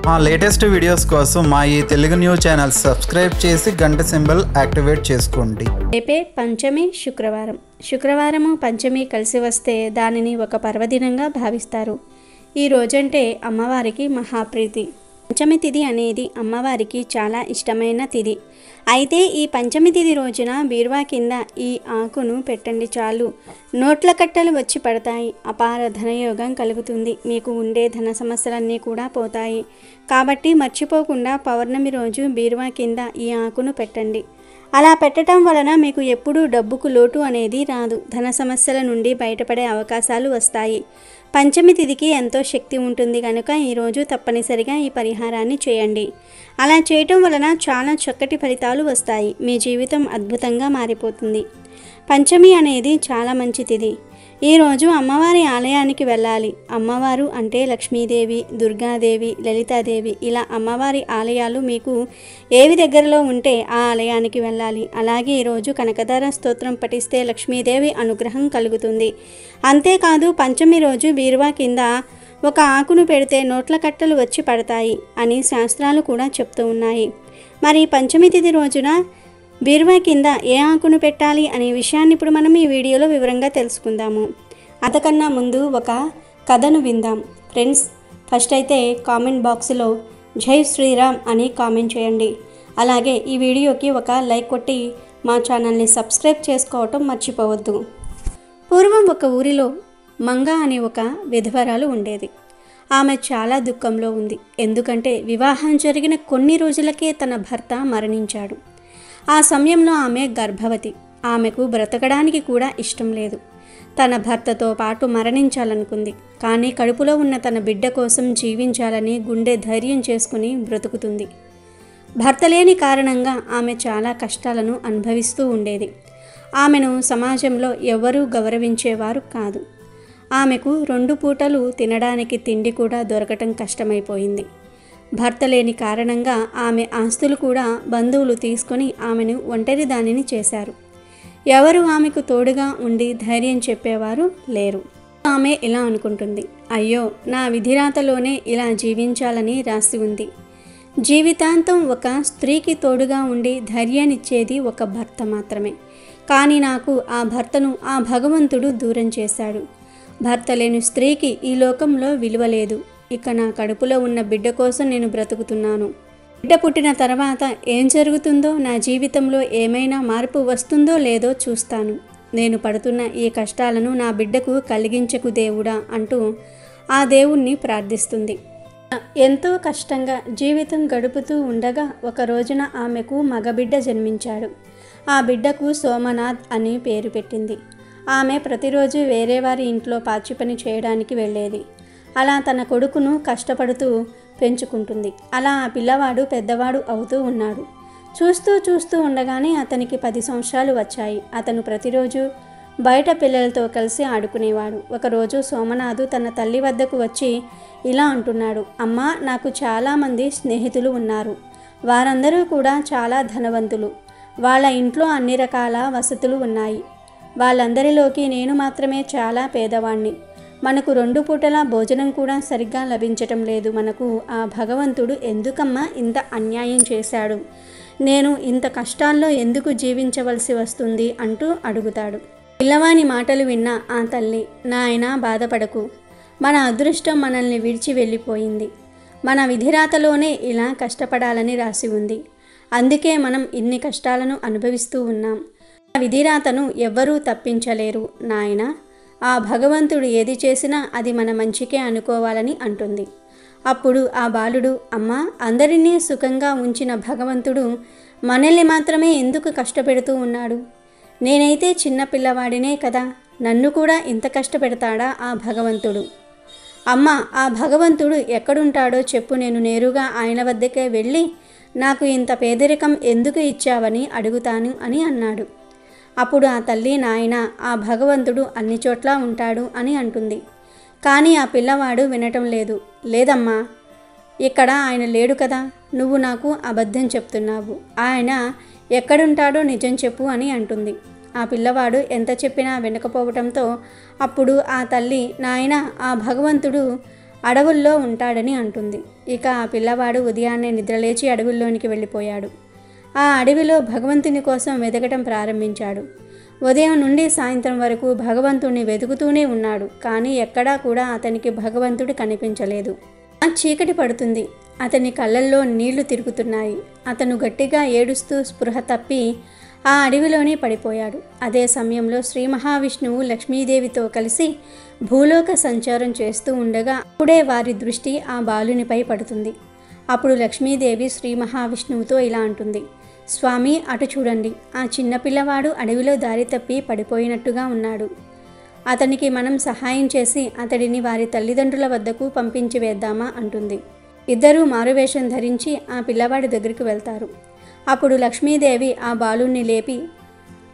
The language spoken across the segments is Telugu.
మా లేటెస్ట్ వీడియోస్ కోసం మా ఈ తెలుగు న్యూస్ ఛానల్ సబ్స్క్రైబ్ చేసి గంట సింబల్ యాక్టివేట్ చేసుకోండి. రేపే పంచమి శుక్రవారము పంచమి కలిసి వస్తే దానిని ఒక పర్వదినంగా భావిస్తారు. ఈ రోజంటే అమ్మవారికి మహాప్రీతి. పంచమి తిథి అనేది అమ్మవారికి చాలా ఇష్టమైన తిథి. అయితే ఈ పంచమి తిథి రోజున బీరువా కింద ఈ ఆకును పెట్టండి చాలు, నోట్ల కట్టలు వచ్చి పడతాయి, అపార ధనయోగం కలుగుతుంది, మీకు ఉండే ధన సమస్యలన్నీ కూడా పోతాయి. కాబట్టి మర్చిపోకుండా పౌర్ణమి రోజు బీరువా కింద ఈ ఆకును పెట్టండి. అలా పెట్టడం వలన మీకు ఎప్పుడూ డబ్బుకు లోటు అనేది రాదు, ధన సమస్యల నుండి బయటపడే అవకాశాలు వస్తాయి. పంచమి తిథికి ఎంతో శక్తి ఉంటుంది కనుక ఈరోజు తప్పనిసరిగా ఈ పరిహారాన్ని చేయండి. అలా చేయటం వలన చాలా చక్కటి ఫలితాలు వస్తాయి, మీ జీవితం అద్భుతంగా మారిపోతుంది. పంచమి అనేది చాలా మంచి తిథి. ఈరోజు అమ్మవారి ఆలయానికి వెళ్ళాలి. అమ్మవారు అంటే లక్ష్మీదేవి, దుర్గాదేవి, లలితాదేవి, ఇలా అమ్మవారి ఆలయాలు మీకు ఏవి దగ్గరలో ఉంటే ఆ ఆలయానికి వెళ్ళాలి. అలాగే ఈరోజు కనకదార స్తోత్రం పఠిస్తే లక్ష్మీదేవి అనుగ్రహం కలుగుతుంది. అంతేకాదు పంచమి రోజు బీరువా కింద ఒక ఆకును పెడితే నోట్ల కట్టలు వచ్చి పడతాయి అని శాస్త్రాలు కూడా చెప్తూ ఉన్నాయి. మరి పంచమి తిథి రోజున బీరువా కింద ఏ ఆకును పెట్టాలి అనే విషయాన్ని ఇప్పుడు మనం ఈ వీడియోలో వివరంగా తెలుసుకుందాము. అంతకన్నా ముందు ఒక కథను విందాం. ఫ్రెండ్స్, ఫస్ట్ అయితే కామెంట్ బాక్స్లో జై శ్రీరామ్ అని కామెంట్ చేయండి. అలాగే ఈ వీడియోకి ఒక లైక్ కొట్టి మా ఛానల్ని సబ్స్క్రైబ్ చేసుకోవటం మర్చిపోవద్దు. పూర్వం ఒక ఊరిలో మంగ అనే ఒక విధవరాలు ఉండేది. ఆమె చాలా దుఃఖంలో ఉంది. ఎందుకంటే వివాహం జరిగిన కొన్ని రోజులకే తన భర్త మరణించాడు. ఆ సమయంలో ఆమె గర్భవతి. ఆమెకు బ్రతకడానికి కూడా ఇష్టం లేదు. తన భర్తతో పాటు మరణించాలనుకుంది. కానీ కడుపులో ఉన్న తన బిడ్డ కోసం జీవించాలని గుండె ధైర్యం చేసుకుని బ్రతుకుతుంది. భర్త లేని కారణంగా ఆమె చాలా కష్టాలను అనుభవిస్తూ ఉండేది. ఆమెను సమాజంలో ఎవరూ గౌరవించేవారు కాదు. ఆమెకు 2 పూటలు తినడానికి తిండి కూడా దొరకటం కష్టమైపోయింది. భర్త లేని కారణంగా ఆమె ఆస్తులు కూడా బంధువులు తీసుకొని ఆమెను ఒంటరి దానిని చేశారు. ఎవరు ఆమెకు తోడుగా ఉండి ధైర్యం చెప్పేవారు లేరు. ఆమె ఇలా అనుకుంటుంది, అయ్యో, నా విధిరాతలోనే ఇలా జీవించాలని రాసి ఉంది. జీవితాంతం ఒక స్త్రీకి తోడుగా ఉండి ధైర్యాన్నిచ్చేది ఒక భర్త మాత్రమే. కానీ నాకు ఆ భర్తను ఆ భగవంతుడు దూరం చేశాడు. భర్త లేని స్త్రీకి ఈ లోకంలో విలువ లేదు. ఇక నా కడుపులో ఉన్న బిడ్డ కోసం నేను బ్రతుకుతున్నాను. బిడ్డ పుట్టిన తర్వాత ఏం జరుగుతుందో, నా జీవితంలో ఏమైనా మార్పు వస్తుందో లేదో చూస్తాను. నేను పడుతున్న ఈ కష్టాలను నా బిడ్డకు కలిగించకు దేవుడా అంటూ ఆ దేవుణ్ణి ప్రార్థిస్తుంది. ఎంతో కష్టంగా జీవితం గడుపుతూ ఉండగా ఒక రోజున ఆమెకు మగబిడ్డ జన్మించాడు. ఆ బిడ్డకు సోమనాథ్ అని పేరు పెట్టింది. ఆమె ప్రతిరోజు వేరే వారి ఇంట్లో పాచి పని చేయడానికి వెళ్ళేది. అలా తన కొడుకును కష్టపడుతూ పెంచుకుంటుంది. అలా ఆ పిల్లవాడు పెద్దవాడు అవుతూ ఉన్నాడు. చూస్తూ ఉండగానే అతనికి 10 సంవత్సరాలు వచ్చాయి. అతను ప్రతిరోజు బయట పిల్లలతో కలిసి ఆడుకునేవాడు. ఒకరోజు సోమనాథు తన తల్లి వద్దకు వచ్చి ఇలా అంటున్నాడు, అమ్మా, నాకు చాలామంది స్నేహితులు ఉన్నారు. వారందరూ కూడా చాలా ధనవంతులు. వాళ్ళ ఇంట్లో అన్ని రకాల వసతులు ఉన్నాయి. వాళ్ళందరిలోకి నేను మాత్రమే చాలా పేదవాణ్ణి. మనకు 2 పూటల భోజనం కూడా సరిగ్గా లభించటం లేదు. మనకు ఆ భగవంతుడు ఎందుకమ్మా ఇంత అన్యాయం చేశాడు? నేను ఇంత కష్టాల్లో ఎందుకు జీవించవలసి వస్తుంది అంటూ అడుగుతాడు. పిల్లవాని మాటలు విన్న ఆ తల్లి, నాయనా, బాధపడకు. మన అదృష్టం మనల్ని విడిచి వెళ్ళిపోయింది. మన విధిరాతలోనే ఇలా కష్టపడాలని రాసి ఉంది. అందుకే మనం ఇన్ని కష్టాలను అనుభవిస్తూ ఉన్నాం. ఆ విధిరాతను ఎవ్వరూ తప్పించలేరు నాయనా. ఆ భగవంతుడు ఏది చేసినా అది మన మంచికే అనుకోవాలని అంటుంది. అప్పుడు ఆ బాలుడు, అమ్మా, అందరినీ సుఖంగా ఉంచిన భగవంతుడు మనల్ని మాత్రమే ఎందుకు కష్టపెడుతూ ఉన్నాడు? నేనైతే చిన్న పిల్లవాడినే కదా, నన్ను కూడా ఇంత కష్టపెడతాడా ఆ భగవంతుడు? అమ్మా, ఆ భగవంతుడు ఎక్కడుంటాడో చెప్పు, నేను నేరుగా ఆయన వద్దకే వెళ్ళి నాకు ఇంత పేదరికం ఎందుకు ఇచ్చావని అడుగుతాను అని అన్నాడు. అప్పుడు ఆ తల్లి, నాయన, ఆ భగవంతుడు అన్ని చోట్ల ఉంటాడు అని అంటుంది. కానీ ఆ పిల్లవాడు వినటం లేదు. లేదమ్మా, ఇక్కడ ఆయన లేడు కదా, నువ్వు నాకు అబద్ధం చెప్తున్నావు. ఆయన ఎక్కడుంటాడో నిజం చెప్పు అని అంటుంది. ఆ పిల్లవాడు ఎంత చెప్పినా వినకపోవటంతో అప్పుడు ఆ తల్లి, నాయన, ఆ భగవంతుడు అడవుల్లో ఉంటాడని అంటుంది. ఇక ఆ పిల్లవాడు ఉదయాన్నే నిద్రలేచి అడవుల్లోనికి వెళ్ళిపోయాడు. ఆ అడవిలో భగవంతుని కోసం వెతకటం ప్రారంభించాడు. ఉదయం నుండి సాయంత్రం వరకు భగవంతుణ్ణి వెతుకుతూనే ఉన్నాడు. కానీ ఎక్కడా కూడా అతనికి భగవంతుడు కనిపించలేదు. ఆ చీకటి పడుతుంది. అతని కళ్ళల్లో నీళ్లు తిరుగుతున్నాయి. అతను గట్టిగా ఏడుస్తూ స్పృహ తప్పి ఆ అడవిలోనే పడిపోయాడు. అదే సమయంలో శ్రీ మహావిష్ణువు లక్ష్మీదేవితో కలిసి భూలోక సంచారం చేస్తూ ఉండగా అప్పుడే వారి దృష్టి ఆ బాలునిపై పడుతుంది. అప్పుడు లక్ష్మీదేవి శ్రీ మహావిష్ణువుతో ఇలా అంటుంది, స్వామి అటు చూడండి, ఆ చిన్నపిల్లవాడు అడవిలో దారి తప్పి పడిపోయినట్టుగా ఉన్నాడు. అతనికి మనం సహాయం చేసి అతడిని వారి తల్లిదండ్రుల వద్దకు పంపించి వేద్దామా అంటుంది. ఇద్దరూ మారువేషం ధరించి ఆ పిల్లవాడి దగ్గరికి వెళ్తారు. అప్పుడు లక్ష్మీదేవి ఆ బాలుణ్ణి లేపి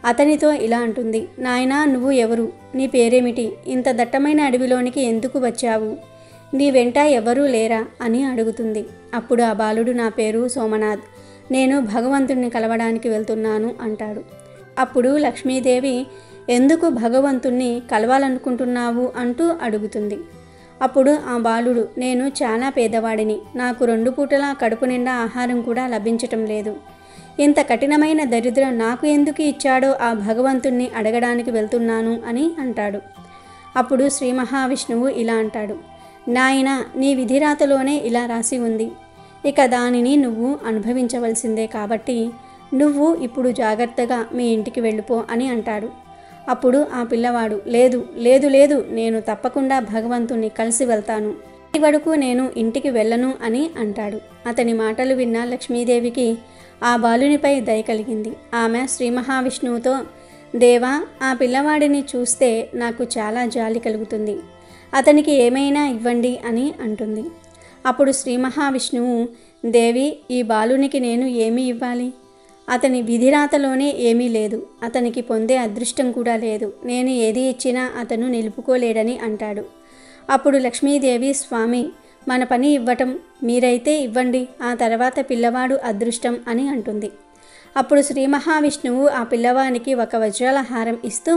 అతనితో ఇలా అంటుంది, నాయనా నువ్వు ఎవరు? నీ పేరేమిటి? ఇంత దట్టమైన అడవిలోనికి ఎందుకు వచ్చావు? నీ వెంట ఎవరూ లేరా అని అడుగుతుంది. అప్పుడు ఆ బాలుడు, నా పేరు సోమనాథ్, నేను భగవంతుణ్ణి కలవడానికి వెళ్తున్నాను అంటాడు. అప్పుడు లక్ష్మీదేవి, ఎందుకు భగవంతుణ్ణి కలవాలనుకుంటున్నావు అంటూ అడుగుతుంది. అప్పుడు ఆ బాలుడు, నేను చాలా పేదవాడిని, నాకు 2 పూటలా కడుపు నిండా ఆహారం కూడా లభించటం లేదు. ఇంత కఠినమైన దరిద్రం నాకు ఎందుకు ఇచ్చాడో ఆ భగవంతుణ్ణి అడగడానికి వెళ్తున్నాను అని అంటాడు. అప్పుడు శ్రీ మహావిష్ణువు ఇలా అంటాడు, నాయనా నీ విధిరాతలోనే ఇలా రాసి ఉంది, ఇక దానిని నువ్వు అనుభవించవలసిందే, కాబట్టి నువ్వు ఇప్పుడు జాగ్రత్తగా మీ ఇంటికి వెళ్ళిపో అని అంటాడు. అప్పుడు ఆ పిల్లవాడు, లేదు లేదు లేదు, నేను తప్పకుండా భగవంతుణ్ణి కలిసి వెళ్తాను, ఈ వరకు నేను ఇంటికి వెళ్ళను అని అంటాడు. అతని మాటలు విన్న లక్ష్మీదేవికి ఆ బాలునిపై దయ కలిగింది. ఆమె శ్రీ మహావిష్ణువుతో, దేవా ఆ పిల్లవాడిని చూస్తే నాకు చాలా జాలి కలుగుతుంది, అతనికి ఏమైనా ఇవ్వండి అని అంటుంది. అప్పుడు శ్రీ మహావిష్ణువు, దేవి ఈ బాలునికి నేను ఏమి ఇవ్వాలి? అతని విధిరాతలోనే ఏమీ లేదు, అతనికి పొందే అదృష్టం కూడా లేదు, నేను ఏది ఇచ్చినా అతను నిలుపుకోలేడని అంటాడు. అప్పుడు లక్ష్మీదేవి, స్వామి మన పని ఇవ్వటం, మీరైతే ఇవ్వండి, ఆ తర్వాత పిల్లవాడు అదృష్టం అని అంటుంది. అప్పుడు శ్రీ మహావిష్ణువు ఆ పిల్లవానికి ఒక వజ్రాల హారం ఇస్తూ,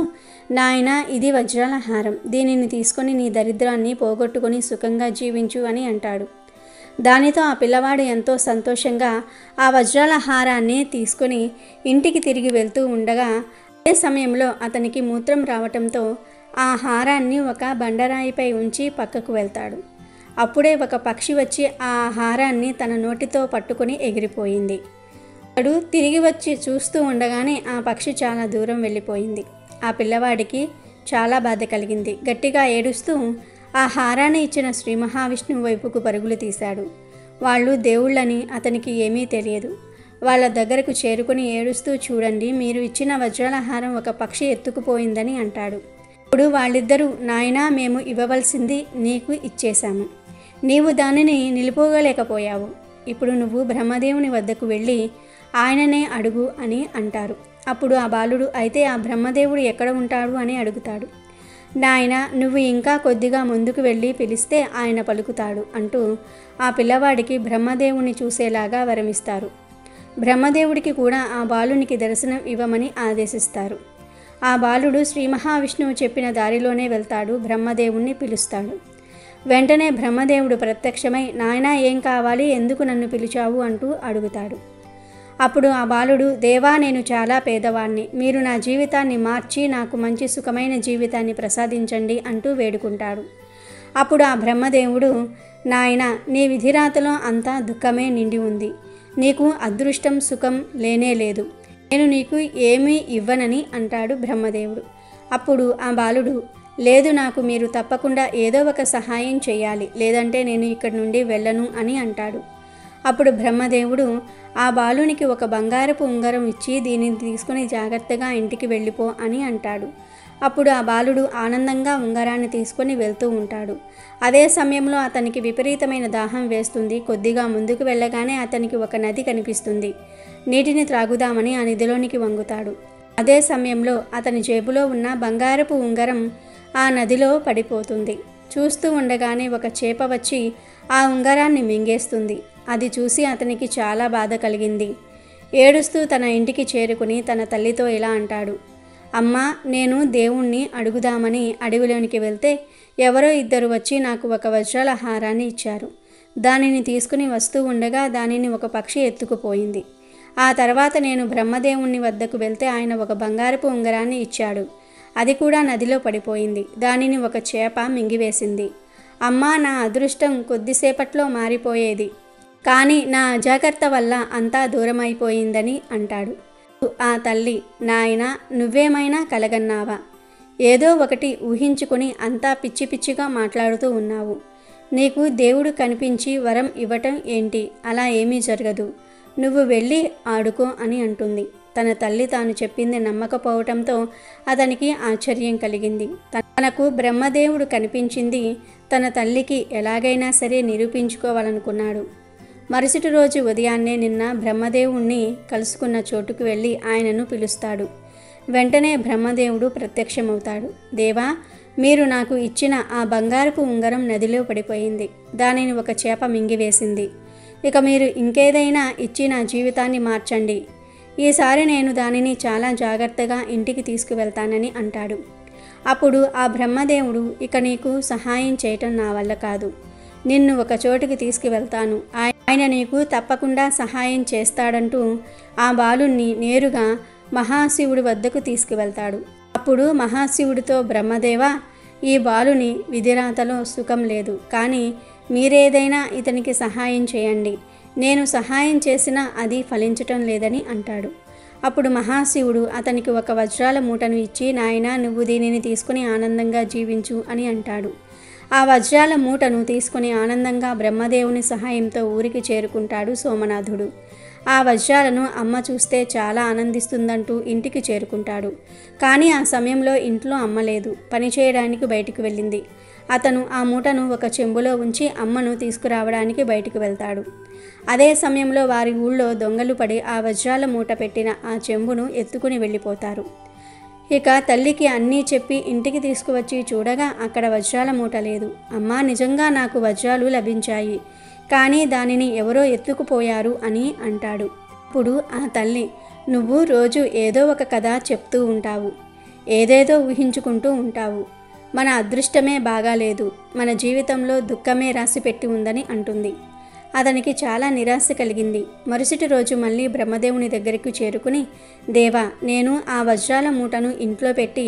నాయనా ఇది వజ్రాల హారం, దీనిని తీసుకొని నీ దరిద్రాన్ని పోగొట్టుకొని సుఖంగా జీవించు అని అంటాడు. దానితో ఆ పిల్లవాడు ఎంతో సంతోషంగా ఆ వజ్రాల హారాన్ని తీసుకొని ఇంటికి తిరిగి వెళ్తూ ఉండగా అదే సమయంలో అతనికి మూత్రం రావటంతో ఆ హారాన్ని ఒక బండరాయిపై ఉంచి పక్కకు వెళ్తాడు. అప్పుడే ఒక పక్షి వచ్చి ఆ హారాన్ని తన నోటితో పట్టుకొని ఎగిరిపోయింది. అతడు తిరిగి వచ్చి చూస్తూ ఉండగానే ఆ పక్షి చాలా దూరం వెళ్ళిపోయింది. ఆ పిల్లవాడికి చాలా బాధ కలిగింది. గట్టిగా ఏడుస్తూ ఆ హారాన్ని ఇచ్చిన శ్రీ మహావిష్ణువు వైపుకు పరుగులు తీశాడు. వాళ్ళు దేవుళ్ళని అతనికి ఏమీ తెలియదు. వాళ్ళ దగ్గరకు చేరుకుని ఏడుస్తూ, చూడండి మీరు ఇచ్చిన వజ్రాల హారం ఒక పక్షి ఎత్తుకుపోయిందని అంటాడు. ఇప్పుడు వాళ్ళిద్దరూ, నాయనా మేము ఇవ్వవలసింది నీకు ఇచ్చేశాము, నీవు దానిని నిలుపుకోలేకపోయావు, ఇప్పుడు నువ్వు బ్రహ్మదేవుని వద్దకు వెళ్ళి ఆయననే అడుగు అని అంటారు. అప్పుడు ఆ బాలుడు, అయితే ఆ బ్రహ్మదేవుడు ఎక్కడ ఉంటాడు అని అడుగుతాడు. నాయన నువ్వు ఇంకా కొద్దిగా ముందుకు వెళ్ళి పిలిస్తే ఆయన పలుకుతాడు అంటూ ఆ పిల్లవాడికి బ్రహ్మదేవుని చూసేలాగా వరమిస్తారు. బ్రహ్మదేవుడికి కూడా ఆ బాలునికి దర్శనం ఇవ్వమని ఆదేశిస్తారు. ఆ బాలుడు శ్రీ మహావిష్ణువు చెప్పిన దారిలోనే వెళ్తాడు, బ్రహ్మదేవుణ్ణి పిలుస్తాడు. వెంటనే బ్రహ్మదేవుడు ప్రత్యక్షమై, నాయనా ఏం కావాలి, ఎందుకు నన్ను పిలిచావు అంటూ అడుగుతాడు. అప్పుడు ఆ బాలుడు, దేవా నేను చాలా పేదవాణ్ణి, మీరు నా జీవితాన్ని మార్చి నాకు మంచి సుఖమైన జీవితాన్ని ప్రసాదించండి అంటూ వేడుకుంటాడు. అప్పుడు ఆ బ్రహ్మదేవుడు, నాయన నీ విధిరాతలో అంతా దుఃఖమే నిండి ఉంది, నీకు అదృష్టం సుఖం లేనే లేదు, నేను నీకు ఏమీ ఇవ్వనని అంటాడు బ్రహ్మదేవుడు. అప్పుడు ఆ బాలుడు, లేదు నాకు మీరు తప్పకుండా ఏదో ఒక సహాయం చేయాలి, లేదంటే నేను ఇక్కడి నుండి వెళ్ళను అని అంటాడు. అప్పుడు బ్రహ్మదేవుడు ఆ బాలునికి ఒక బంగారపు ఉంగరం ఇచ్చి, దీనిని తీసుకుని జాగ్రత్తగా ఇంటికి వెళ్ళిపో అని అంటాడు. అప్పుడు ఆ బాలుడు ఆనందంగా ఉంగరాన్ని తీసుకొని వెళ్తూ ఉంటాడు. అదే సమయంలో అతనికి విపరీతమైన దాహం వేస్తుంది. కొద్దిగా ముందుకు వెళ్ళగానే అతనికి ఒక నది కనిపిస్తుంది. నీటిని త్రాగుదామని ఆ నదిలోనికి వంగుతాడు. అదే సమయంలో అతని జేబులో ఉన్న బంగారపు ఉంగరం ఆ నదిలో పడిపోతుంది. చూస్తూ ఉండగానే ఒక చేప వచ్చి ఆ ఉంగరాన్ని మింగేస్తుంది. అది చూసి అతనికి చాలా బాధ కలిగింది. ఏడుస్తూ తన ఇంటికి చేరుకుని తన తల్లితో ఇలా అంటాడు, అమ్మా, నేను దేవుణ్ణి అడుగుదామని అడవిలోనికి వెళ్తే ఎవరో ఇద్దరు వచ్చి నాకు ఒక వజ్రాల హారాన్ని ఇచ్చారు. దానిని తీసుకుని వస్తూ ఉండగా దానిని ఒక పక్షి ఎత్తుకుపోయింది. ఆ తర్వాత నేను బ్రహ్మదేవుని వద్దకు వెళ్తే ఆయన ఒక బంగారపు ఉంగరాన్ని ఇచ్చాడు. అది కూడా నదిలో పడిపోయింది. దానిని ఒక చేప మింగివేసింది. అమ్మా, నా అదృష్టం కొద్దిసేపట్లో మారిపోయేది, కానీ నా అజాగ్రత్త వల్ల అంతా దూరమైపోయిందని అంటాడు. ఆ తల్లి, నాయనా, నువ్వేమైనా కలగన్నావా? ఏదో ఒకటి ఊహించుకొని అంతా పిచ్చి పిచ్చిగా మాట్లాడుతూ ఉన్నావు. నీకు దేవుడు కనిపించి వరం ఇవ్వటం ఏంటి? అలా ఏమీ జరగదు. నువ్వు వెళ్ళి ఆడుకో అని అంటుంది. తన తల్లి తాను చెప్పింది నమ్మకపోవటంతో అతనికి ఆశ్చర్యం కలిగింది. తనకు బ్రహ్మదేవుడు కనిపించింది తన తల్లికి ఎలాగైనా సరే నిరూపించుకోవాలనుకున్నాడు. మరుసటి రోజు ఉదయాన్నే నిన్న బ్రహ్మదేవుణ్ణి కలుసుకున్న చోటుకు వెళ్ళి ఆయనను పిలుస్తాడు. వెంటనే బ్రహ్మదేవుడు ప్రత్యక్షమవుతాడు. దేవా, మీరు నాకు ఇచ్చిన ఆ బంగారపు ఉంగరం నదిలో పడిపోయింది. దానిని ఒక చేప మింగివేసింది. ఇక మీరు ఇంకేదైనా ఇచ్చి నా జీవితాన్ని మార్చండి. ఈసారి నేను దానిని చాలా జాగ్రత్తగా ఇంటికి తీసుకువెళ్తానని అంటాడు. అప్పుడు ఆ బ్రహ్మదేవుడు, ఇక నీకు సహాయం చేయటం నా వల్ల కాదు. నిన్ను ఒక చోటుకి తీసుకువెళ్తాను. ఆయన నీకు తప్పకుండా సహాయం చేస్తాడంటూ ఆ బాలుణ్ణి నేరుగా మహాశివుడి వద్దకు తీసుకువెళ్తాడు. అప్పుడు మహాశివుడితో, బ్రహ్మదేవా, ఈ బాలుని విధిరాతలో సుఖం లేదు, కానీ మీరేదైనా ఇతనికి సహాయం చేయండి. నేను సహాయం చేసినా అది ఫలించటం లేదని అంటాడు. అప్పుడు మహాశివుడు అతనికి ఒక వజ్రాల మూటను ఇచ్చి, నాయనా, నువ్వు దీనిని తీసుకుని ఆనందంగా జీవించు అని అంటాడు. ఆ వజ్రాల మూటను తీసుకుని ఆనందంగా బ్రహ్మదేవుని సహాయంతో ఊరికి చేరుకుంటాడు సోమనాథుడు. ఆ వజ్రాలను అమ్మ చూస్తే చాలా ఆనందిస్తుందంటూ ఇంటికి చేరుకుంటాడు. కానీ ఆ సమయంలో ఇంట్లో అమ్మ లేదు, పని చేయడానికి బయటికి వెళ్ళింది. అతను ఆ మూటను ఒక చెంబులో ఉంచి అమ్మను తీసుకురావడానికి బయటికి వెళ్తాడు. అదే సమయంలో వారి ఊళ్ళో దొంగలు పడి ఆ వజ్రాల మూట పెట్టిన ఆ చెంబును ఎత్తుకుని వెళ్ళిపోతారు. ఇక తల్లికి అన్నీ చెప్పి ఇంటికి తీసుకువచ్చి చూడగా అక్కడ వజ్రాల మూట లేదు. అమ్మా, నిజంగా నాకు వజ్రాలు లభించాయి, కానీ దానిని ఎవరో ఎత్తుకుపోయారు అని అంటాడు. అప్పుడు ఆ తల్లి, నువ్వు రోజు ఏదో ఒక కథ చెప్తూ ఉంటావు, ఏదేదో ఊహించుకుంటూ ఉంటావు. మన అదృష్టమే బాగాలేదు, మన జీవితంలో దుఃఖమే రాసిపెట్టి ఉందని అంటుంది. అతనికి చాలా నిరాశ కలిగింది. మరుసటి రోజు మళ్ళీ బ్రహ్మదేవుని దగ్గరికి చేరుకుని, దేవా, నేను ఆ వజ్రాల మూటను ఇంట్లో పెట్టి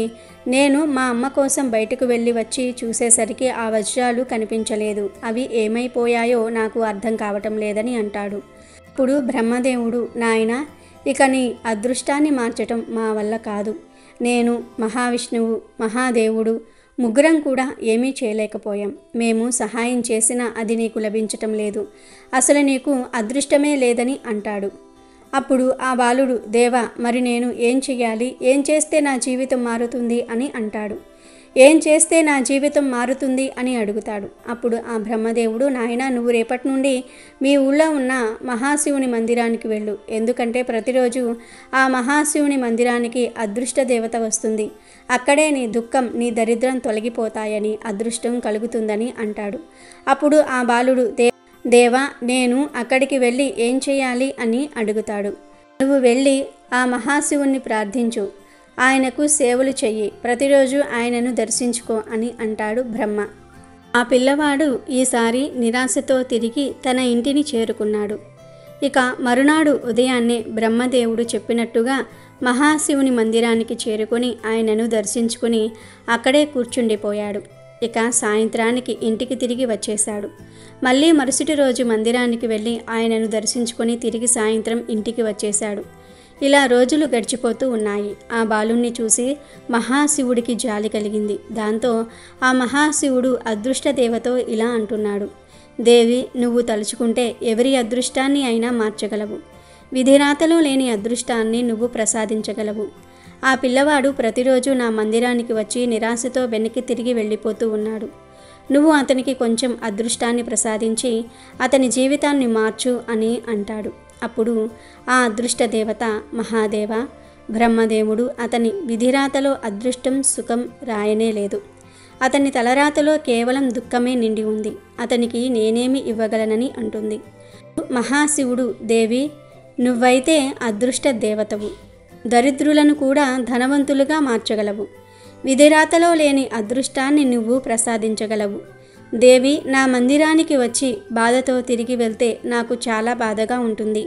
నేను మా అమ్మ కోసం బయటకు వెళ్ళి వచ్చి చూసేసరికి ఆ వజ్రాలు కనిపించలేదు. అవి ఏమైపోయాయో నాకు అర్థం కావటం లేదని అంటాడు. అప్పుడు బ్రహ్మదేవుడు, నాయనా, ఇక నీ అదృష్టాన్ని మార్చటం మా వల్ల కాదు. నేను, మహావిష్ణువు, మహాదేవుడు ముగ్గురం కూడా ఏమీ చేయలేకపోయాం. మేము సహాయం చేసినా అది నీకు లభించటం లేదు. అసలు నీకు అదృష్టమే లేదని అంటాడు. అప్పుడు ఆ బాలుడు, దేవా, మరి నేను ఏం చెయ్యాలి? ఏం చేస్తే నా జీవితం మారుతుంది అని అంటాడు. ఏం చేస్తే నా జీవితం మారుతుంది అని అడుగుతాడు. అప్పుడు ఆ బ్రహ్మదేవుడు, నాయనా, నువ్వు రేపటి నుండి మీ ఊళ్ళో ఉన్న మహాశివుని మందిరానికి వెళ్ళు. ఎందుకంటే ప్రతిరోజు ఆ మహాశివుని మందిరానికి అదృష్ట దేవత వస్తుంది. అక్కడే నీ దుఃఖం, నీ దరిద్రం తొలగిపోతాయని, అదృష్టం కలుగుతుందని అంటాడు. అప్పుడు ఆ బాలుడు, దేవా, నేను అక్కడికి వెళ్ళి ఏం చేయాలి అని అడుగుతాడు. నువ్వు వెళ్ళి ఆ మహాశివుణ్ణి ప్రార్థించు, ఆయనకు సేవలు చెయ్యి, ప్రతిరోజు ఆయనను దర్శించుకో అని అంటాడు బ్రహ్మ. ఆ పిల్లవాడు ఈసారి నిరాశతో తిరిగి తన ఇంటిని చేరుకున్నాడు. ఇక మరునాడు ఉదయాన్నే బ్రహ్మదేవుడు చెప్పినట్టుగా మహాశివుని మందిరానికి చేరుకొని ఆయనను దర్శించుకుని అక్కడే కూర్చుండిపోయాడు. ఇక సాయంత్రానికి ఇంటికి తిరిగి వచ్చేశాడు. మళ్ళీ మరుసటి రోజు మందిరానికి వెళ్ళి ఆయనను దర్శించుకొని తిరిగి సాయంత్రం ఇంటికి వచ్చేశాడు. ఇలా రోజులు గడిచిపోతూ ఉన్నాయి. ఆ బాలుణ్ణి చూసి మహాశివుడికి జాలి కలిగింది. దాంతో ఆ మహాశివుడు అదృష్ట దేవతో ఇలా అంటున్నాడు, దేవి, నువ్వు తలుచుకుంటే ఎవరి అదృష్టాన్ని అయినా మార్చగలవు. విధిరాతలో లేని అదృష్టాన్ని నువ్వు ప్రసాదించగలవు. ఆ పిల్లవాడు ప్రతిరోజు నా మందిరానికి వచ్చి నిరాశతో వెనక్కి తిరిగి వెళ్ళిపోతూ ఉన్నాడు. నువ్వు అతనికి కొంచెం అదృష్టాన్ని ప్రసాదించి అతని జీవితాన్ని మార్చు అని అంటాడు. అప్పుడు ఆ అదృష్ట దేవత, మహాదేవ, బ్రహ్మదేవుడు అతని విధిరాతలో అదృష్టం, సుఖం రాయనే లేదు. అతని తలరాతలో కేవలం దుఃఖమే నిండి ఉంది. అతనికి నేనేమి ఇవ్వగలనని అంటుంది. మహాశివుడు, దేవి, నువ్వైతే అదృష్ట దేవతవు, దరిద్రులను కూడా ధనవంతులుగా మార్చగలవు. విధిరాతలో లేని అదృష్టాన్ని నువ్వు ప్రసాదించగలవు. దేవి, నా మందిరానికి వచ్చి బాధతో తిరిగి వెళ్తే నాకు చాలా బాధగా ఉంటుంది.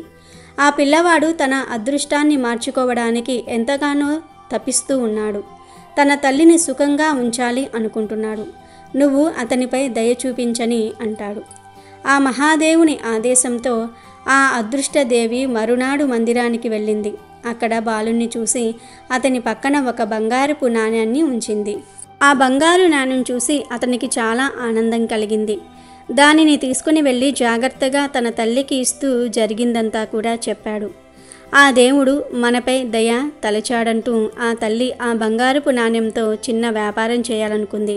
ఆ పిల్లవాడు తన అదృష్టాన్ని మార్చుకోవడానికి ఎంతగానో తపిస్తూ ఉన్నాడు. తన తల్లిని సుఖంగా ఉంచాలి అనుకుంటున్నాడు. నువ్వు అతనిపై దయ చూపించని అంటాడు. ఆ మహాదేవుని ఆదేశంతో ఆ అదృష్టదేవి మరునాడు మందిరానికి వెళ్ళింది. అక్కడ బాలుని చూసి అతని పక్కన ఒక బంగారపు నాణ్యాన్ని ఉంచింది. ఆ బంగారు నాణ్యం చూసి అతనికి చాలా ఆనందం కలిగింది. దానిని తీసుకుని వెళ్ళి జాగ్రత్తగా తన తల్లికి ఇస్తూ జరిగిందంతా కూడా చెప్పాడు. ఆ దేవుడు మనపై దయ తలచాడంటూ ఆ తల్లి ఆ బంగారపు నాణ్యంతో చిన్న వ్యాపారం చేయాలనుకుంది.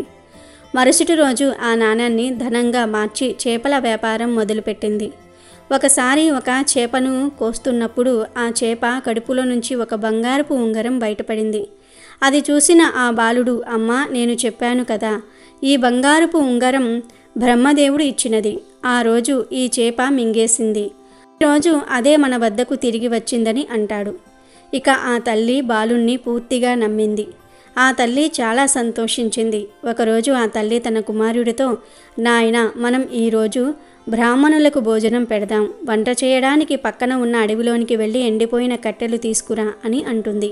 మరుసటి రోజు ఆ నాణ్యాన్ని ధనంగా మార్చి చేపల వ్యాపారం మొదలుపెట్టింది. ఒకసారి ఒక చేపను కోస్తున్నప్పుడు ఆ చేప కడుపులో నుంచి ఒక బంగారపు ఉంగరం బయటపడింది. అది చూసిన ఆ బాలుడు, అమ్మా, నేను చెప్పాను కదా, ఈ బంగారపు ఉంగరం బ్రహ్మదేవుడు ఇచ్చినది. ఆ రోజు ఈ చేప మింగేసింది. ఈరోజు అదే మన వద్దకు తిరిగి వచ్చిందని అంటాడు. ఇక ఆ తల్లి బాలుణ్ణి పూర్తిగా నమ్మింది. ఆ తల్లి చాలా సంతోషించింది. ఒకరోజు ఆ తల్లి తన కుమారుడితో, నాయనా, మనం ఈరోజు బ్రాహ్మణులకు భోజనం పెడదాం. వంట చేయడానికి పక్కన ఉన్న అడవిలోనికి వెళ్ళి ఎండిపోయిన కట్టెలు తీసుకురా అని అంటుంది.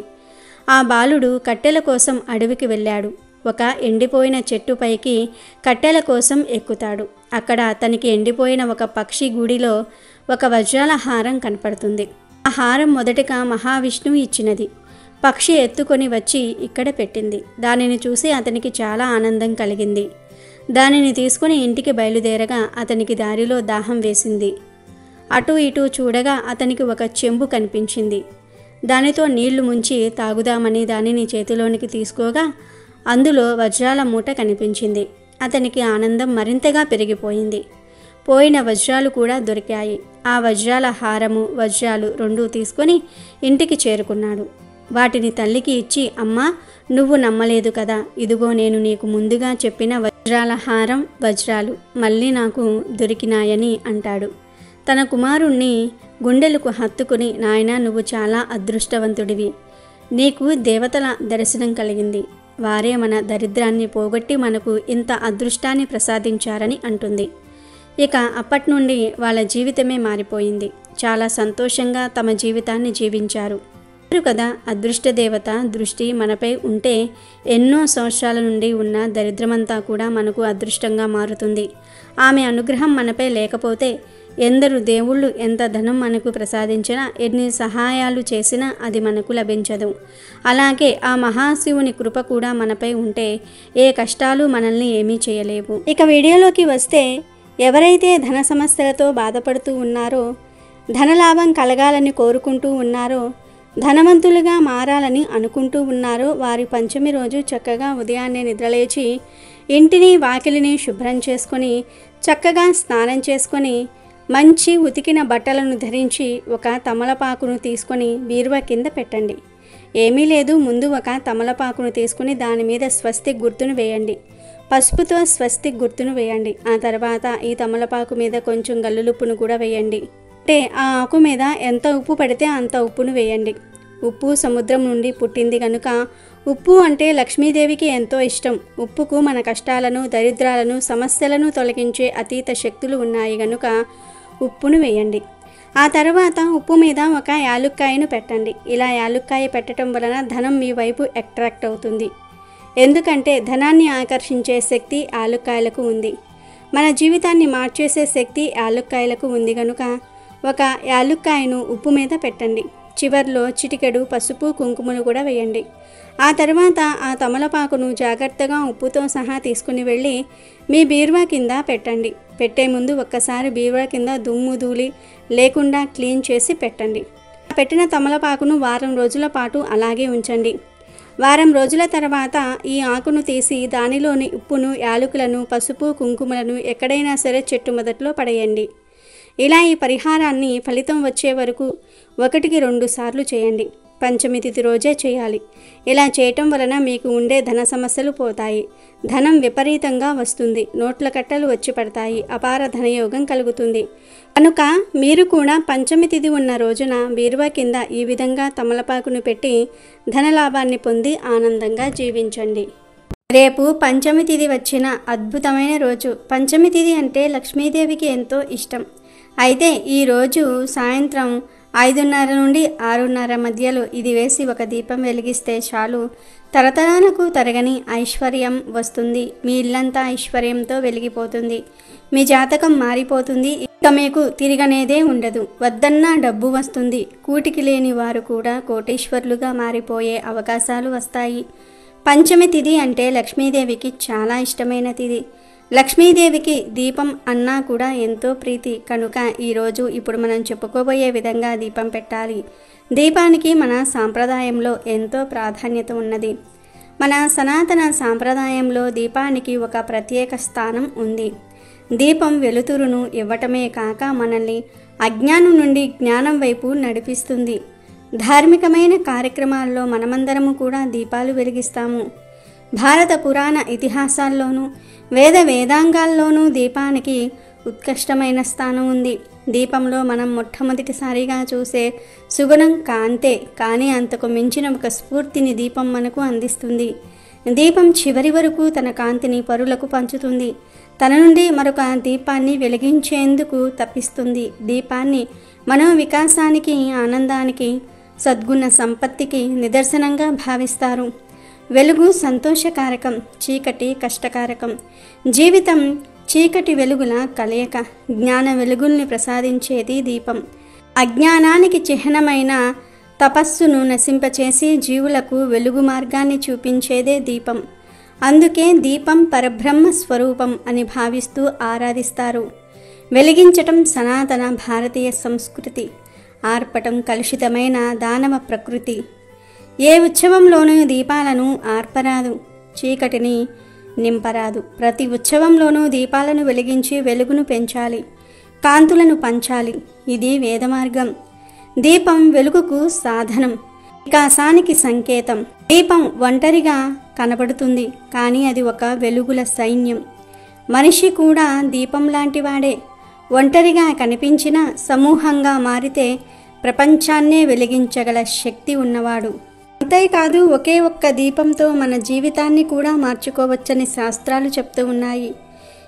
ఆ బాలుడు కట్టెల కోసం అడవికి వెళ్ళాడు. ఒక ఎండిపోయిన చెట్టుపైకి కట్టెల కోసం ఎక్కుతాడు. అక్కడ అతనికి ఎండిపోయిన ఒక పక్షి గూడిలో ఒక వజ్రాల హారం కనపడుతుంది. ఆ హారం మొదటగా మహావిష్ణువు ఇచ్చినది. పక్షి ఎత్తుకొని వచ్చి ఇక్కడ పెట్టింది. దానిని చూసి అతనికి చాలా ఆనందం కలిగింది. దానిని తీసుకుని ఇంటికి బయలుదేరగా అతనికి దారిలో దాహం వేసింది. అటు ఇటు చూడగా అతనికి ఒక చెంబు కనిపించింది. దానితో నీళ్లు ముంచి తాగుదామని దానిని చేతిలోనికి తీసుకోగా అందులో వజ్రాల మూట కనిపించింది. అతనికి ఆనందం మరింతగా పెరిగిపోయింది. పోయిన వజ్రాలు కూడా దొరికాయి. ఆ వజ్రాల హారము, వజ్రాలు రెండూ తీసుకొని ఇంటికి చేరుకున్నాడు. వాటిని తల్లికి ఇచ్చి, అమ్మా, నువ్వు నమ్మలేదు కదా, ఇదిగో నేను నీకు ముందుగా చెప్పిన వజ్రాల హారం, వజ్రాలు మళ్ళీ నాకు దొరికినాయని అంటాడు. తన కుమారుణ్ణి గుండెలకు హత్తుకుని, నాయనా, నువ్వు చాలా అదృష్టవంతుడివి. నీకు దేవతల దర్శనం కలిగింది. వారే మన దరిద్రాన్ని పోగొట్టి మనకు ఇంత అదృష్టాన్ని ప్రసాదించారని అంటుంది. ఇక అప్పటి నుండి వాళ్ళ జీవితమే మారిపోయింది. చాలా సంతోషంగా తమ జీవితాన్ని జీవించారు కదా. అదృష్ట దేవత దృష్టి మనపై ఉంటే ఎన్నో సంవత్సరాల నుండి ఉన్న దరిద్రమంతా కూడా మనకు అదృష్టంగా మారుతుంది. ఆమె అనుగ్రహం మనపై లేకపోతే ఎందరు దేవుళ్ళు ఎంత ధనం మనకు ప్రసాదించినా, ఎన్ని సహాయాలు చేసినా అది మనకు లభించదు. అలాగే ఆ మహాశివుని కృప కూడా మనపై ఉంటే ఏ కష్టాలు మనల్ని ఏమీ చేయలేవు. ఇక వీడియోలోకి వస్తే, ఎవరైతే ధన సమస్యలతో బాధపడుతూ ఉన్నారో, ధనలాభం కలగాలని కోరుకుంటూ ఉన్నారో, ధనవంతులుగా మారాలని అనుకుంటూ ఉన్నారో వారి పంచమి రోజు చక్కగా ఉదయాన్నే నిద్రలేచి ఇంటిని వాకిలిని శుభ్రం చేసుకొని చక్కగా స్నానం చేసుకొని మంచి ఉతికిన బట్టలను ధరించి ఒక తమలపాకును తీసుకొని బీరువా కింద పెట్టండి. ఏమీ లేదు, ముందు ఒక తమలపాకును తీసుకుని దాని మీద స్వస్తిక్ గుర్తును వేయండి. పసుపుతో స్వస్తిక్ గుర్తును వేయండి. ఆ తర్వాత ఈ తమలపాకు మీద కొంచెం గల్లులుప్పును కూడా వేయండి. అంటే ఆ ఆకు మీద ఎంత ఉప్పు పడితే అంత ఉప్పును వేయండి. ఉప్పు సముద్రం నుండి పుట్టింది కనుక ఉప్పు అంటే లక్ష్మీదేవికి ఎంతో ఇష్టం. ఉప్పుకు మన కష్టాలను, దరిద్రాలను, సమస్యలను తొలగించే అతీత శక్తులు ఉన్నాయి కనుక ఉప్పును వేయండి. ఆ తర్వాత ఉప్పు మీద ఒక యాలుక్కాయను పెట్టండి. ఇలా యాలుక్కాయ పెట్టడం వలన ధనం మీ వైపు అట్రాక్ట్ అవుతుంది. ఎందుకంటే ధనాన్ని ఆకర్షించే శక్తి యాలుక్కాయలకు ఉంది. మన జీవితాన్ని మార్చేసే శక్తి యాలుక్కాయలకు ఉంది కనుక ఒక యాలుక్కాయను ఉప్పు మీద పెట్టండి. చివర్లో చిటికెడు పసుపు కుంకుమలు కూడా వేయండి. ఆ తర్వాత ఆ తమలపాకును జాగ్రత్తగా ఉప్పుతో సహా తీసుకుని వెళ్ళి మీ బీరువా కింద పెట్టండి. పెట్టే ముందు ఒక్కసారి బీరువా కింద దుమ్ము ధూళి లేకుండా క్లీన్ చేసి పెట్టండి. పెట్టిన తమలపాకును వారం రోజుల పాటు అలాగే ఉంచండి. వారం రోజుల తర్వాత ఈ ఆకును తీసి దానిలోని ఉప్పును, యాలకులను, పసుపు, కుంకుమలను ఎక్కడైనా సరే చెట్టు మొదట్లో పడేయండి. ఇలా ఈ పరిహారాన్ని ఫలితం వచ్చే వరకు 1-2 సార్లు చేయండి. పంచమి తిథి రోజే చేయాలి. ఇలా చేయటం వలన మీకు ఉండే ధన సమస్యలు పోతాయి. ధనం విపరీతంగా వస్తుంది. నోట్ల కట్టలు వచ్చి పడతాయి. అపార ధనయోగం కలుగుతుంది. కనుక మీరు కూడా పంచమి తిథి ఉన్న రోజున బీరువా కింద ఈ విధంగా తమలపాకును పెట్టి ధనలాభాన్ని పొంది ఆనందంగా జీవించండి. రేపు పంచమి తిథి వచ్చిన అద్భుతమైన రోజు. పంచమి తిథి అంటే లక్ష్మీదేవికి ఎంతో ఇష్టం. అయితే ఈరోజు సాయంత్రం 5:30 నుండి 6:30 మధ్యలో ఇది వేసి ఒక దీపం వెలిగిస్తే చాలు, తరతరాలకు తరగని ఐశ్వర్యం వస్తుంది. మీ ఇల్లంతా ఐశ్వర్యంతో వెలిగిపోతుంది. మీ జాతకం మారిపోతుంది. ఇక మీకు తిరగనేదే ఉండదు. వద్దన్నా డబ్బు వస్తుంది. కూటికి లేని వారు కూడా కోటీశ్వరులుగా మారిపోయే అవకాశాలు వస్తాయి. పంచమి తిథి అంటే లక్ష్మీదేవికి చాలా ఇష్టమైన తిథి. లక్ష్మీదేవికి దీపం అన్నా కూడా ఎంతో ప్రీతి. కనుక ఈరోజు ఇప్పుడు మనం చెప్పుకోబోయే విధంగా దీపం పెట్టాలి. దీపానికి మన సాంప్రదాయంలో ఎంతో ప్రాధాన్యత ఉన్నది. మన సనాతన సాంప్రదాయంలో దీపానికి ఒక ప్రత్యేక స్థానం ఉంది. దీపం వెలుతురును ఇవ్వటమే కాక మనల్ని అజ్ఞానం నుండి జ్ఞానం వైపు నడిపిస్తుంది. ధార్మికమైన కార్యక్రమాల్లో మనమందరము కూడా దీపాలు వెలిగిస్తాము. భారత పురాణ ఇతిహాసాల్లోనూ వేదాంగాల్లోనూ దీపానికి ఉత్కృష్టమైన స్థానం ఉంది. దీపంలో మనం మొట్టమొదటిసారిగా చూసే సుగుణం కాంతే, కానీ అంతకు మించిన ఒక స్ఫూర్తిని దీపం మనకు అందిస్తుంది. దీపం చివరి వరకు తన కాంతిని పరులకు పంచుతుంది. తన నుండి మరొక దీపాన్ని వెలిగించేందుకు తప్పిస్తుంది. దీపాన్ని మనో వికాసానికి, ఆనందానికి, సద్గుణ సంపత్తికి నిదర్శనంగా భావిస్తారు. వెలుగు సంతోషకారకం, చీకటి కష్టకారకం. జీవితం చీకటి వెలుగుల కలయిక. జ్ఞాన వెలుగుల్ని ప్రసాదించేది దీపం. అజ్ఞానానికి చిహ్నమైన తపస్సును నశింపచేసి జీవులకు వెలుగు మార్గాన్ని చూపించేదే దీపం. అందుకే దీపం పరబ్రహ్మ స్వరూపం అని భావిస్తూ ఆరాధిస్తారు. వెలిగించటం సనాతన భారతీయ సంస్కృతి. ఆర్పటం కలుషితమైన దానవ ప్రకృతి. ఏ ఉత్సవంలోనూ దీపాలను ఆర్పరాదు, చీకటిని నింపరాదు. ప్రతి ఉత్సవంలోనూ దీపాలను వెలిగించి వెలుగును పెంచాలి, కాంతులను పంచాలి. ఇది వేదమార్గం. దీపం వెలుగుకు సాధనం, వికాసానికి సంకేతం. దీపం ఒంటరిగా కనబడుతుంది, కానీ అది ఒక వెలుగుల సైన్యం. మనిషి కూడా దీపం లాంటివాడే. ఒంటరిగా కనిపించిన సమూహంగా మారితే ప్రపంచాన్నే వెలిగించగల శక్తి ఉన్నవాడు. అంతేకాదు, ఒకే ఒక్క దీపంతో మన జీవితాన్ని కూడా మార్చుకోవచ్చని శాస్త్రాలు చెప్తూ ఉన్నాయి.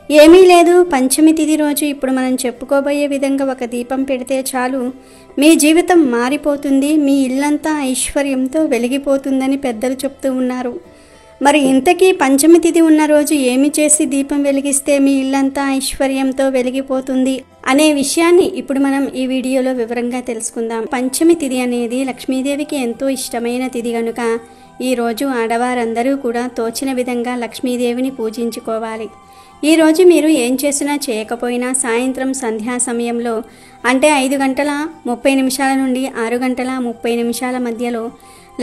ఏమీ లేదు, పంచమి తిథి రోజు ఇప్పుడు మనం చెప్పుకోబోయే విధంగా ఒక దీపం పెడితే చాలు, మీ జీవితం మారిపోతుంది. మీ ఇల్లంతా ఐశ్వర్యంతో వెలిగిపోతుందని పెద్దలు చెప్తూ ఉన్నారు. మరి ఇంతకీ పంచమి తిథి ఉన్న రోజు ఏమి చేసి దీపం వెలిగిస్తే మీ ఇల్లంతా ఐశ్వర్యంతో వెలిగిపోతుంది అనే విషయాన్ని ఇప్పుడు మనం ఈ వీడియోలో వివరంగా తెలుసుకుందాం. పంచమి తిథి అనేది లక్ష్మీదేవికి ఎంతో ఇష్టమైన తిథి కనుక ఈరోజు ఆడవారందరూ కూడా తోచిన విధంగా లక్ష్మీదేవిని పూజించుకోవాలి. ఈరోజు మీరు ఏం చేసినా చేయకపోయినా సాయంత్రం సంధ్యా సమయంలో అంటే 5:30 నుండి 6:30 మధ్యలో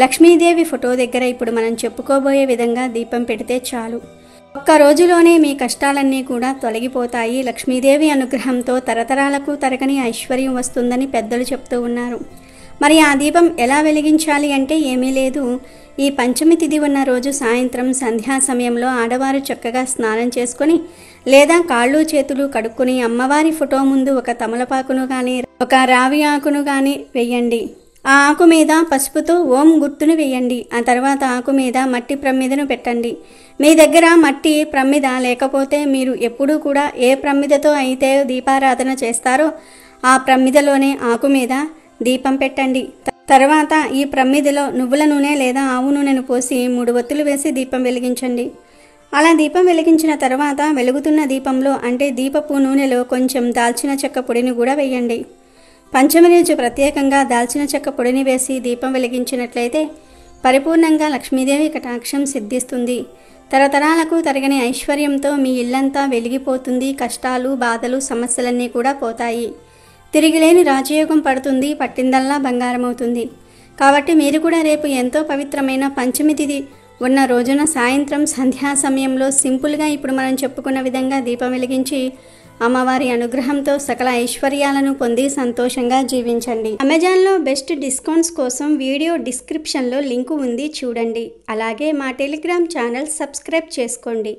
లక్ష్మీదేవి ఫోటో దగ్గర ఇప్పుడు మనం చెప్పుకోబోయే విధంగా దీపం పెడితే చాలు. ఒక్క రోజులోనే మీ కష్టాలన్నీ కూడా తొలగిపోతాయి. లక్ష్మీదేవి అనుగ్రహంతో తరతరాలకు తరగని ఐశ్వర్యం వస్తుందని పెద్దలు చెప్తూ ఉన్నారు. మరి ఆ దీపం ఎలా వెలిగించాలి అంటే ఏమీ లేదు. ఈ పంచమి తిథి ఉన్న రోజు సాయంత్రం సంధ్యా సమయంలో ఆడవారు చక్కగా స్నానం చేసుకొని లేదా కాళ్ళు చేతులు కడుక్కొని అమ్మవారి ఫోటో ముందు ఒక తమలపాకును కానీ ఒక రావి ఆకును కానీ వేయండి. ఆ ఆకు మీద పసుపుతో ఓం గుర్తును వేయండి. ఆ తర్వాత ఆకు మీద మట్టి ప్రమిదను పెట్టండి. మీ దగ్గర మట్టి ప్రమిద లేకపోతే మీరు ఎప్పుడూ కూడా ఏ ప్రమిదతో అయితే దీపారాధన చేస్తారో ఆ ప్రమిదలోనే ఆకు మీద దీపం పెట్టండి. తర్వాత ఈ ప్రమిదలో నువ్వుల నూనె లేదా ఆవు నూనెను పోసి 3 ఒత్తులు వేసి దీపం వెలిగించండి. అలా దీపం వెలిగించిన తర్వాత వెలుగుతున్న దీపంలో అంటే దీపపు నూనెలో కొంచెం దాల్చిన చెక్క పొడిని కూడా వేయండి. పంచమి రోజు ప్రత్యేకంగా దాల్చిన చెక్క పొడిని వేసి దీపం వెలిగించినట్లయితే పరిపూర్ణంగా లక్ష్మీదేవి కటాక్షం సిద్ధిస్తుంది. తరతరాలకు తరగని ఐశ్వర్యంతో మీ ఇల్లంతా వెలిగిపోతుంది. కష్టాలు, బాధలు, సమస్యలన్నీ కూడా పోతాయి. తిరిగిలేని రాజయోగం పడుతుంది. పట్టిందల్లా బంగారం అవుతుంది. కాబట్టి మీరు కూడా రేపు ఎంతో పవిత్రమైన పంచమి తిథి ఉన్న రోజున సాయంత్రం సంధ్యా సమయంలో సింపుల్గా ఇప్పుడు మనం చెప్పుకున్న విధంగా దీపం వెలిగించి అమ్మవారి అనుగ్రహంతో సకల ఐశ్వర్యాలను పొంది సంతోషంగా జీవించండి. అమెజాన్లో బెస్ట్ డిస్కౌంట్స్ కోసం వీడియో డిస్క్రిప్షన్లో లింకు ఉంది, చూడండి. అలాగే మా టెలిగ్రామ్ ఛానల్ సబ్స్క్రైబ్ చేసుకోండి.